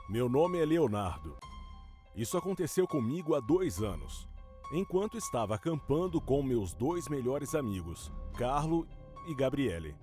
Meu nome é Leonardo. Isso aconteceu comigo há 2 anos, enquanto estava acampando com meus 2 melhores amigos, Carlo e Gabriele.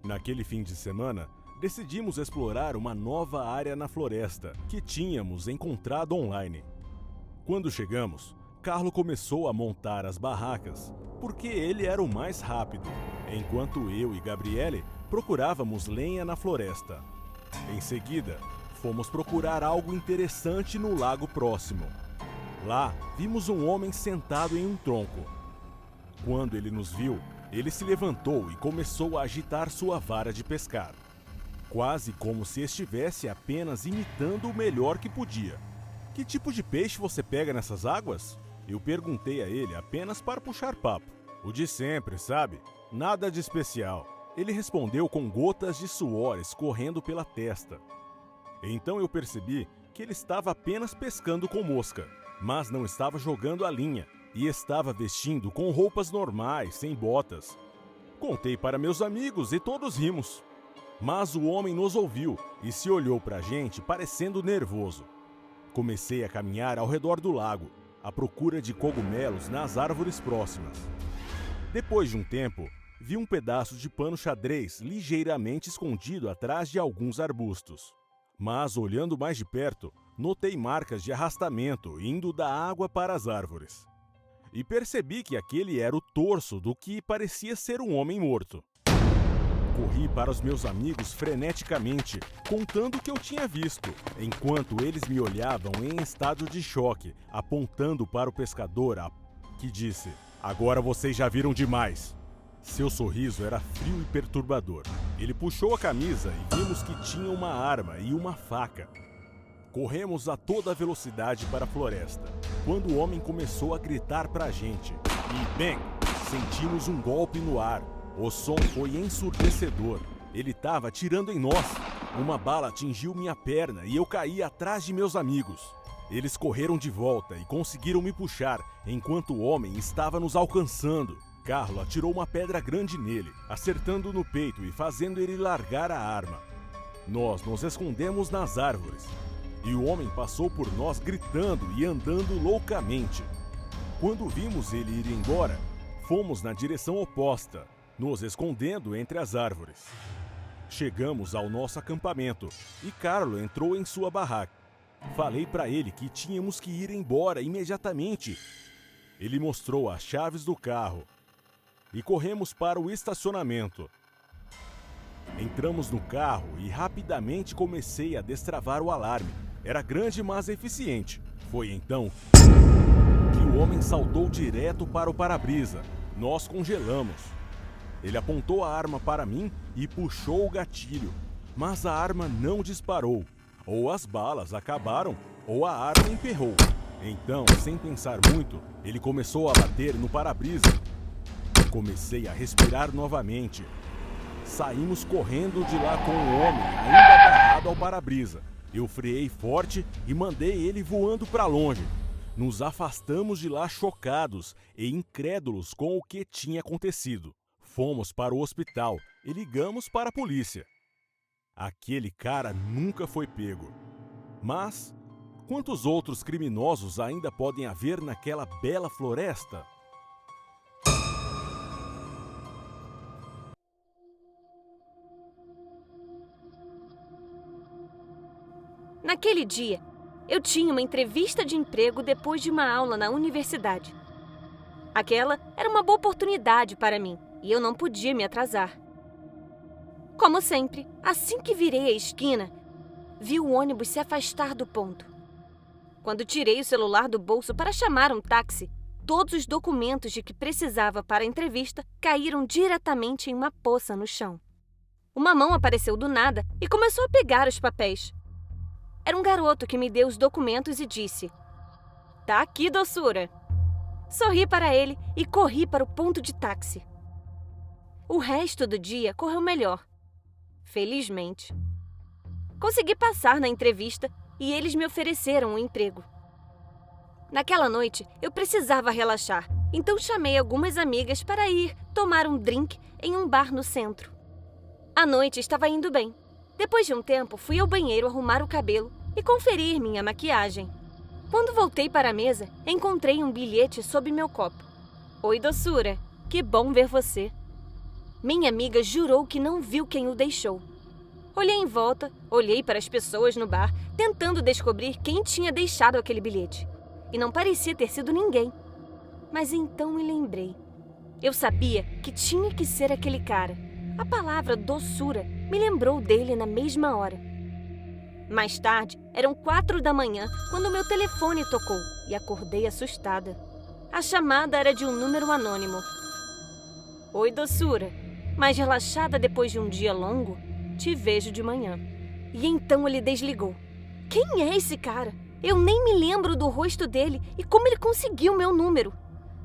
Naquele fim de semana, decidimos explorar uma nova área na floresta que tínhamos encontrado online. Quando chegamos, Carlo começou a montar as barracas, porque ele era o mais rápido, enquanto eu e Gabriele procurávamos lenha na floresta. Em seguida, fomos procurar algo interessante no lago próximo. Lá, vimos um homem sentado em um tronco. Quando ele nos viu, ele se levantou e começou a agitar sua vara de pescar, quase como se estivesse apenas imitando o melhor que podia. Que tipo de peixe você pega nessas águas? Eu perguntei a ele apenas para puxar papo. O de sempre, sabe? Nada de especial. Ele respondeu com gotas de suor escorrendo pela testa. Então eu percebi que ele estava apenas pescando com mosca, mas não estava jogando a linha e estava vestindo com roupas normais, sem botas. Contei para meus amigos e todos rimos. Mas o homem nos ouviu e se olhou para a gente parecendo nervoso. Comecei a caminhar ao redor do lago, à procura de cogumelos nas árvores próximas. Depois de um tempo, vi um pedaço de pano xadrez ligeiramente escondido atrás de alguns arbustos. Mas, olhando mais de perto, notei marcas de arrastamento indo da água para as árvores. E percebi que aquele era o torso do que parecia ser um homem morto. Corri para os meus amigos freneticamente, contando o que eu tinha visto, enquanto eles me olhavam em estado de choque, apontando para o pescador, que disse: "Agora vocês já viram demais." Seu sorriso era frio e perturbador. Ele puxou a camisa e vimos que tinha uma arma e uma faca. Corremos a toda velocidade para a floresta, quando o homem começou a gritar para a gente. E, bem, sentimos um golpe no ar. O som foi ensurdecedor. Ele estava atirando em nós. Uma bala atingiu minha perna e eu caí atrás de meus amigos. Eles correram de volta e conseguiram me puxar, enquanto o homem estava nos alcançando. Carlo atirou uma pedra grande nele, acertando no peito e fazendo ele largar a arma. Nós nos escondemos nas árvores, e o homem passou por nós gritando e andando loucamente. Quando vimos ele ir embora, fomos na direção oposta, nos escondendo entre as árvores. Chegamos ao nosso acampamento e Carlo entrou em sua barraca. Falei para ele que tínhamos que ir embora imediatamente. Ele mostrou as chaves do carro e corremos para o estacionamento. Entramos no carro e rapidamente comecei a destravar o alarme. Era grande, mas eficiente. Foi então que o homem saltou direto para o para-brisa. Nós congelamos. Ele apontou a arma para mim e puxou o gatilho, mas a arma não disparou. Ou as balas acabaram, ou a arma emperrou. Então, sem pensar muito, ele começou a bater no para-brisa. Comecei a respirar novamente. Saímos correndo de lá com o homem ainda agarrado ao para-brisa. Eu freei forte e mandei ele voando para longe. Nos afastamos de lá chocados e incrédulos com o que tinha acontecido. Fomos para o hospital e ligamos para a polícia. Aquele cara nunca foi pego. Mas quantos outros criminosos ainda podem haver naquela bela floresta? Naquele dia, eu tinha uma entrevista de emprego depois de uma aula na universidade. Aquela era uma boa oportunidade para mim e eu não podia me atrasar. Como sempre, assim que virei a esquina, vi o ônibus se afastar do ponto. Quando tirei o celular do bolso para chamar um táxi, todos os documentos de que precisava para a entrevista caíram diretamente em uma poça no chão. Uma mão apareceu do nada e começou a pegar os papéis. Era um garoto que me deu os documentos e disse: "Tá aqui, doçura." Sorri para ele e corri para o ponto de táxi. O resto do dia correu melhor. Felizmente. Consegui passar na entrevista e eles me ofereceram um emprego. Naquela noite, eu precisava relaxar, então chamei algumas amigas para ir tomar um drink em um bar no centro. A noite estava indo bem. Depois de um tempo, fui ao banheiro arrumar o cabelo e conferir minha maquiagem. Quando voltei para a mesa, encontrei um bilhete sob meu copo. Oi, doçura. Que bom ver você. Minha amiga jurou que não viu quem o deixou. Olhei em volta, olhei para as pessoas no bar, tentando descobrir quem tinha deixado aquele bilhete. E não parecia ter sido ninguém. Mas então me lembrei. Eu sabia que tinha que ser aquele cara. A palavra doçura me lembrou dele na mesma hora. Mais tarde, eram 4 da manhã quando meu telefone tocou e acordei assustada. A chamada era de um número anônimo. Oi, doçura. Mais relaxada depois de um dia longo, te vejo de manhã. E então ele desligou. Quem é esse cara? Eu nem me lembro do rosto dele e como ele conseguiu meu número.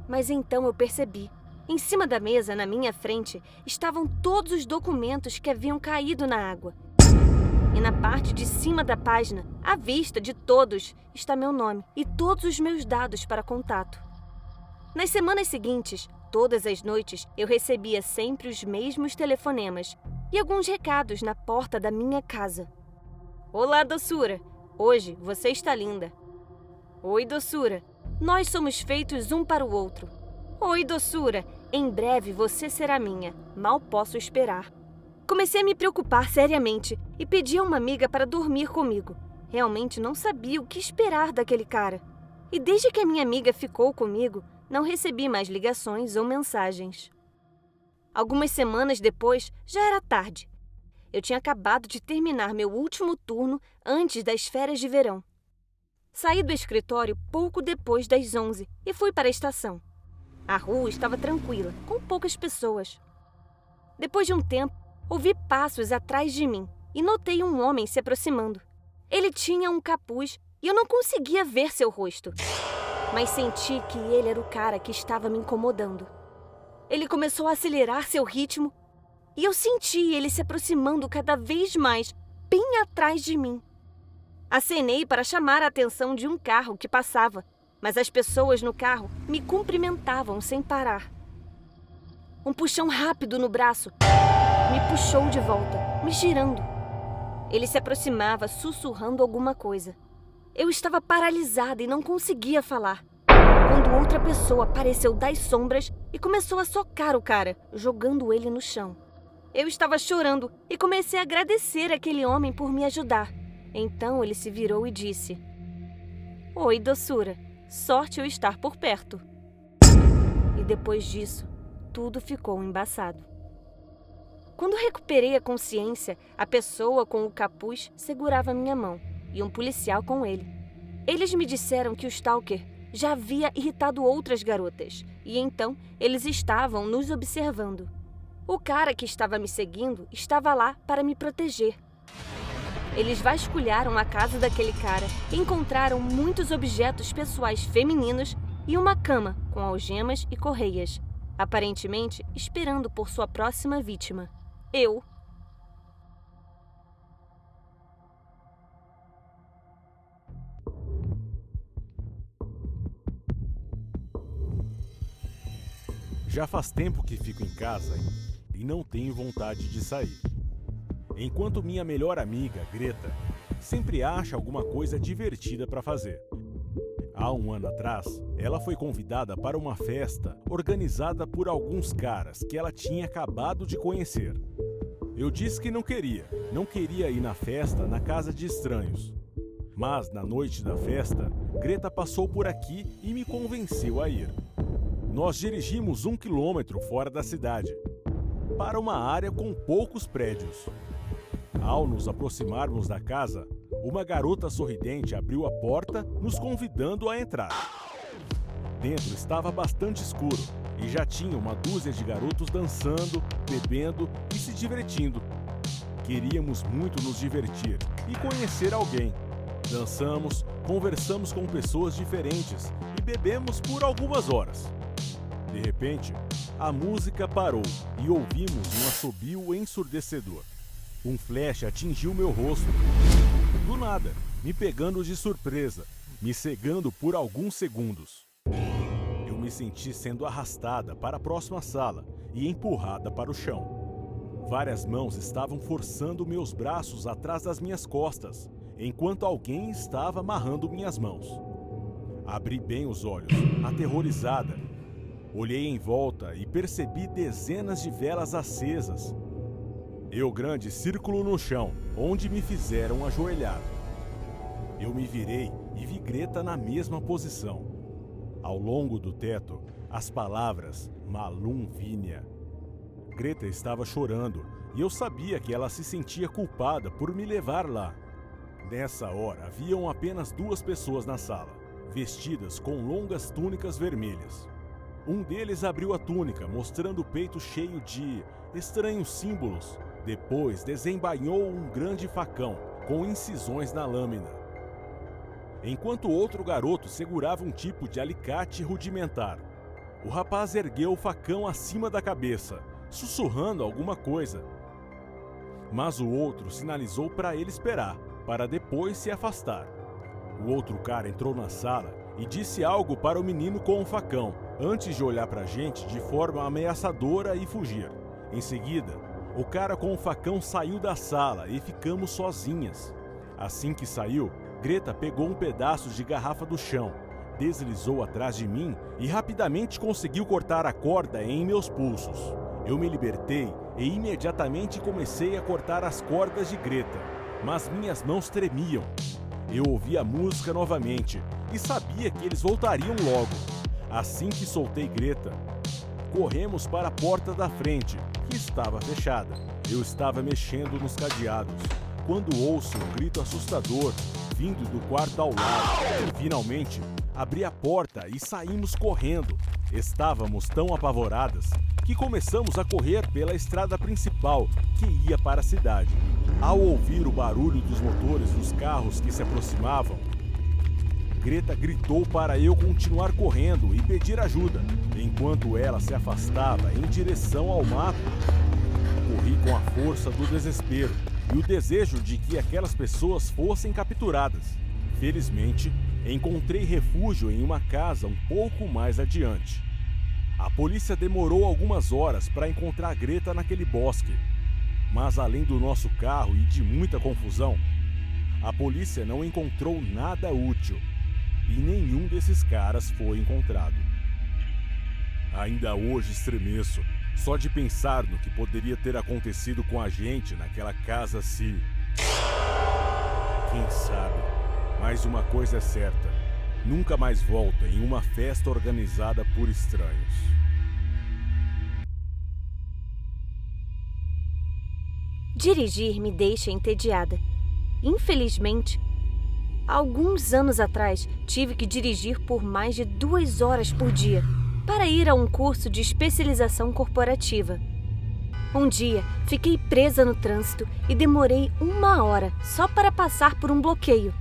Mas então eu percebi. Em cima da mesa, na minha frente, estavam todos os documentos que haviam caído na água. E na parte de cima da página, à vista de todos, está meu nome e todos os meus dados para contato. Nas semanas seguintes, todas as noites, eu recebia sempre os mesmos telefonemas e alguns recados na porta da minha casa. Olá, doçura. Hoje você está linda. Oi, doçura. Nós somos feitos um para o outro. Oi, doçura. Em breve você será minha. Mal posso esperar. Comecei a me preocupar seriamente e pedi a uma amiga para dormir comigo. Realmente não sabia o que esperar daquele cara. E desde que a minha amiga ficou comigo, não recebi mais ligações ou mensagens. Algumas semanas depois, já era tarde. Eu tinha acabado de terminar meu último turno antes das férias de verão. Saí do escritório pouco depois das 11 e fui para a estação. A rua estava tranquila, com poucas pessoas. Depois de um tempo, ouvi passos atrás de mim e notei um homem se aproximando. Ele tinha um capuz e eu não conseguia ver seu rosto, mas senti que ele era o cara que estava me incomodando. Ele começou a acelerar seu ritmo e eu senti ele se aproximando cada vez mais, bem atrás de mim. Acenei para chamar a atenção de um carro que passava, mas as pessoas no carro me cumprimentavam sem parar. Um puxão rápido no braço me puxou de volta, me girando. Ele se aproximava sussurrando alguma coisa. Eu estava paralisada e não conseguia falar, quando outra pessoa apareceu das sombras e começou a socar o cara, jogando ele no chão. Eu estava chorando e comecei a agradecer aquele homem por me ajudar. Então ele se virou e disse: Oi, doçura. Sorte eu estar por perto. E depois disso, tudo ficou embaçado. Quando recuperei a consciência, a pessoa com o capuz segurava minha mão e um policial com ele. Eles me disseram que o stalker já havia irritado outras garotas e então eles estavam nos observando. O cara que estava me seguindo estava lá para me proteger. Eles vasculharam a casa daquele cara e encontraram muitos objetos pessoais femininos e uma cama com algemas e correias, aparentemente esperando por sua próxima vítima. Eu. Já faz tempo que fico em casa e não tenho vontade de sair. Enquanto minha melhor amiga, Greta, sempre acha alguma coisa divertida para fazer. Há um ano atrás, ela foi convidada para uma festa organizada por alguns caras que ela tinha acabado de conhecer. Eu disse que não queria ir na festa na casa de estranhos. Mas na noite da festa, Greta passou por aqui e me convenceu a ir. Nós dirigimos 1 quilômetro fora da cidade, para uma área com poucos prédios. Ao nos aproximarmos da casa, uma garota sorridente abriu a porta, nos convidando a entrar. Dentro estava bastante escuro e já tinha uma dúzia de garotos dançando, bebendo e se divertindo. Queríamos muito nos divertir e conhecer alguém. Dançamos, conversamos com pessoas diferentes e bebemos por algumas horas. De repente, a música parou e ouvimos um assobio ensurdecedor. Um flash atingiu meu rosto. Do nada, me pegando de surpresa, me cegando por alguns segundos. Eu me senti sendo arrastada para a próxima sala e empurrada para o chão. Várias mãos estavam forçando meus braços atrás das minhas costas. enquanto alguém estava amarrando minhas mãos. Abri bem os olhos, aterrorizada. Olhei em volta e percebi dezenas de velas acesas e o grande círculo no chão, onde me fizeram ajoelhar. Eu me virei e vi Greta na mesma posição. Ao longo do teto, as palavras Malum Vinha. Greta estava chorando e eu sabia que ela se sentia culpada por me levar lá. Nessa hora, haviam apenas 2 pessoas na sala, vestidas com longas túnicas vermelhas. Um deles abriu a túnica, mostrando o peito cheio de estranhos símbolos. Depois, desembainhou um grande facão, com incisões na lâmina. Enquanto outro garoto segurava um tipo de alicate rudimentar. O rapaz ergueu o facão acima da cabeça, sussurrando alguma coisa. Mas o outro sinalizou para ele esperar, para depois se afastar. O outro cara entrou na sala e disse algo para o menino com o facão, antes de olhar para a gente de forma ameaçadora e fugir. Em seguida, o cara com o facão saiu da sala e ficamos sozinhas. Assim que saiu, Greta pegou um pedaço de garrafa do chão, deslizou atrás de mim e rapidamente conseguiu cortar a corda em meus pulsos. Eu me libertei e imediatamente comecei a cortar as cordas de Greta, mas minhas mãos tremiam. Eu ouvi a música novamente e sabia que eles voltariam logo. Assim que soltei Greta, corremos para a porta da frente, que estava fechada. Eu estava mexendo nos cadeados, quando ouço um grito assustador vindo do quarto ao lado. Finalmente, abri a porta e saímos correndo. Estávamos tão apavoradas que começamos a correr pela estrada principal que ia para a cidade. Ao ouvir o barulho dos motores dos carros que se aproximavam, Greta gritou para eu continuar correndo e pedir ajuda, enquanto ela se afastava em direção ao mato. Corri com a força do desespero e o desejo de que aquelas pessoas fossem capturadas. Felizmente, encontrei refúgio em uma casa um pouco mais adiante. A polícia demorou algumas horas para encontrar Greta naquele bosque. Mas além do nosso carro e de muita confusão, a polícia não encontrou nada útil e nenhum desses caras foi encontrado. Ainda hoje estremeço só de pensar no que poderia ter acontecido com a gente naquela casa se... Quem sabe? Mas uma coisa é certa, nunca mais volto em uma festa organizada por estranhos. Dirigir me deixa entediada. Infelizmente, alguns anos atrás, tive que dirigir por mais de 2 horas por dia para ir a um curso de especialização corporativa. Um dia, fiquei presa no trânsito e demorei 1 hora só para passar por um bloqueio,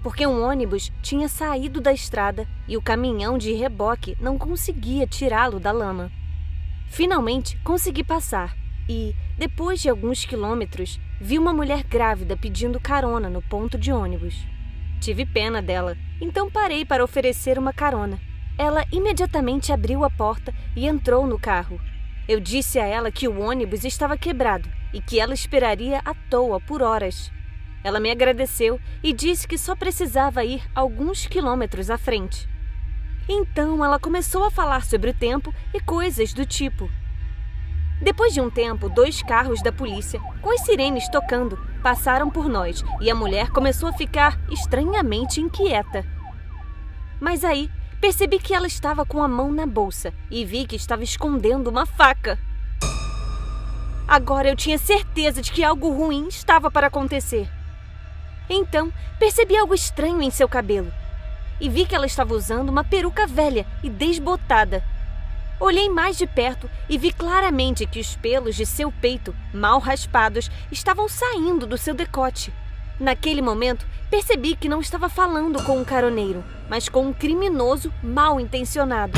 porque um ônibus tinha saído da estrada e o caminhão de reboque não conseguia tirá-lo da lama. Finalmente, consegui passar e, depois de alguns quilômetros, vi uma mulher grávida pedindo carona no ponto de ônibus. Tive pena dela, então parei para oferecer uma carona. Ela imediatamente abriu a porta e entrou no carro. Eu disse a ela que o ônibus estava quebrado e que ela esperaria à toa por horas. Ela me agradeceu e disse que só precisava ir alguns quilômetros à frente. Então ela começou a falar sobre o tempo e coisas do tipo. Depois de um tempo, 2 carros da polícia, com as sirenes tocando, passaram por nós e a mulher começou a ficar estranhamente inquieta. Mas aí, percebi que ela estava com a mão na bolsa e vi que estava escondendo uma faca. Agora eu tinha certeza de que algo ruim estava para acontecer. Então, percebi algo estranho em seu cabelo e vi que ela estava usando uma peruca velha e desbotada. Olhei mais de perto e vi claramente que os pelos de seu peito, mal raspados, estavam saindo do seu decote. Naquele momento, percebi que não estava falando com um caroneiro, mas com um criminoso mal intencionado.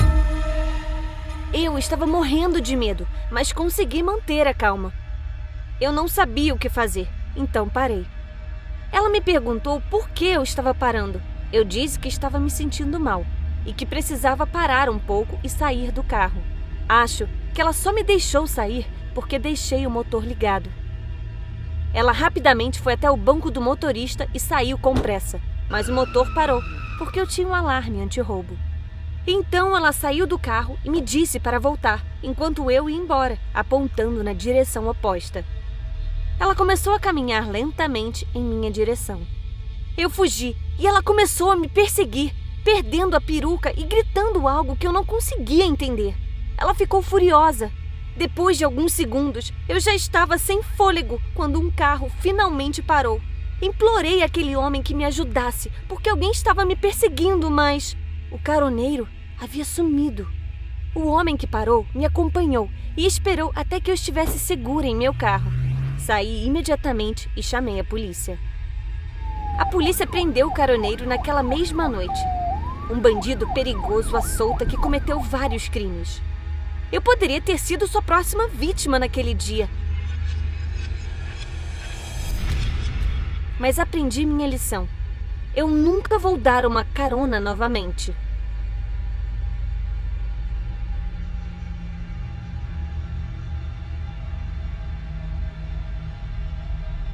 Eu estava morrendo de medo, mas consegui manter a calma. Eu não sabia o que fazer, então parei. Ela me perguntou por que eu estava parando. Eu disse que estava me sentindo mal e que precisava parar um pouco e sair do carro. Acho que ela só me deixou sair porque deixei o motor ligado. Ela rapidamente foi até o banco do motorista e saiu com pressa. Mas o motor parou, porque eu tinha um alarme anti-roubo. Então ela saiu do carro e me disse para voltar, enquanto eu ia embora, apontando na direção oposta. Ela começou a caminhar lentamente em minha direção. Eu fugi e ela começou a me perseguir, perdendo a peruca e gritando algo que eu não conseguia entender. Ela ficou furiosa. Depois de alguns segundos, eu já estava sem fôlego quando um carro finalmente parou. Implorei àquele homem que me ajudasse, porque alguém estava me perseguindo, mas o caroneiro havia sumido. O homem que parou me acompanhou e esperou até que eu estivesse segura em meu carro. Saí imediatamente e chamei a polícia. A polícia prendeu o caroneiro naquela mesma noite. Um bandido perigoso à solta que cometeu vários crimes. Eu poderia ter sido sua próxima vítima naquele dia. Mas aprendi minha lição. Eu nunca vou dar uma carona novamente.